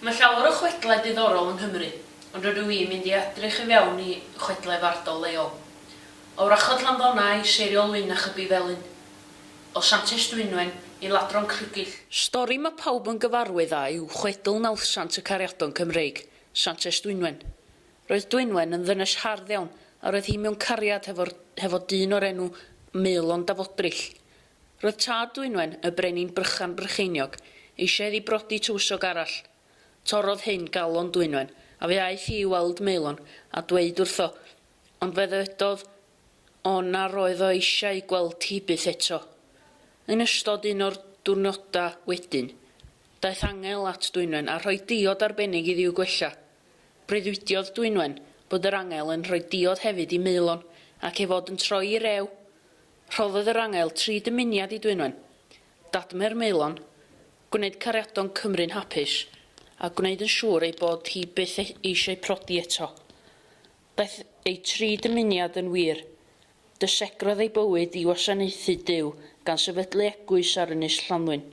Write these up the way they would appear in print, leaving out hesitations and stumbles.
Mae llawer o chwedlau diddorol yng Nghymru, ond rydw i'n mynd i edrych i fewn i chwedlau fardol leol. O Wrachod Landonna i Seiriol Wyn a Chybi Felyn, o Santes Dwynwen i Ladron Crygyll. Stori mae pawb yn gyfarwydd â yw chwedl nawthsant y Cariadon Cymreig, Santes Dwynwen. Roedd Dwynwen yn ddynes hardd iawn a roedd hi mewn cariad hefo dyn o'r enw Maelon Dafodryll. Roedd tad Dwynwen, y brenin Brychan Brycheiniog, eisiau iddi brodi tywsog arall. Torodd hyn galon Dwynwen, a fe aeth hi i weld Maelon a dweud wrtho, ond fe ddedodd o na roedd o eisiau gweld hi byth eto. Yn ystod un o'r diwrnodau wedyn, daeth angel at Dwynwen a rhoi diod arbennig i ddiw gwella. Breuddwydiodd Dwynwen bod yr angel yn rhoi diod hefyd i Maelon ac fod yn troi i rew. Rhoddodd yr angel 3 dymuniad i Dwynwen. Dadmer Maelon, gwneud Cariadon Cymru'n hapus, a gwneud yn siŵr ei bod hi byth eisiau prodi eto. Daeth ei 3 dymuniad yn wir. Dysegrodd ei bywyd i wasanaethu Duw gan sefydlu eglwys ar Ynys Llanddwyn.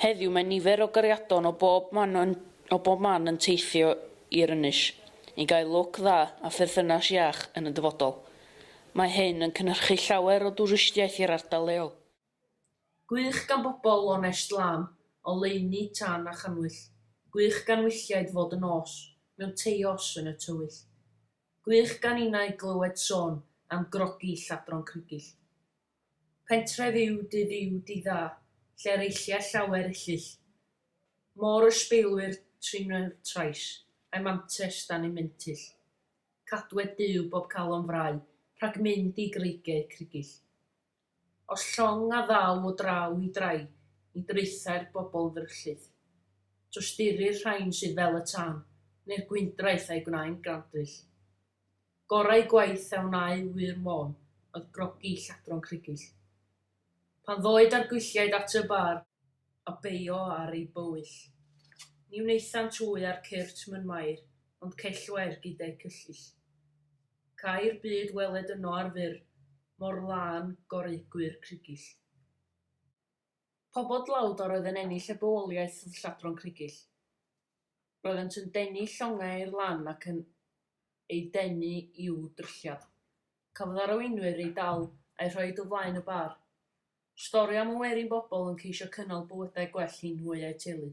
Heddiw mae nifer o gariadon o bob man yn teithio i'r Ynys, i gael lwc dda a pherthynas iach yn y dyfodol. Mae hyn yn cynhyrchu llawer o dwristiaeth i'r ardal leol. Gwych gan bobl onest lam, o leini tan a chanwyll. Gwych gan wylliaid fod yn os, mewn teios yn y tywyll. Gwych gan unau glywed sôn am grogi Lladron Crygyll. Pentref yw di dda, lle reillia llawer ellyll. Môr ysbeilwyr trinwyr trais, a'i mantes dan ei mentyll. Cadwed Duw bob calon frau, rhag mynd i greigiau Crygyll. Os llong a ddaw o draw i drai, i dreithau'r bobl ddryllydd. Tostyrir rhain sydd fel y tân, neu'r gwyndraeth a'i gwnaen grandryll. Gorau gwaith a wnau wir môn, oedd grogi Lladron Crygyll. Pan ddoed ar gwylliaid at y bar, a beio ar ei bywyll. Ni wnaethan twy ar cyrt mewn mair, ond cellwer gydau cyllyll. Cair byd weled yno ar fyr, mor lân goreigwyr Crygyll. Pobl Dlawdor oedd yn ennill y bywoliaeth o Lladron Crygyll. Roeddent yn denu llongau i'r lan ac yn ei denu i'w drylliad. Cafodd arweinwyr ei dal a'i rhoi o flaen y bar. Stori am ywerin bobl yn ceisio cynnal bywydau gwell i nhw a'u teulu.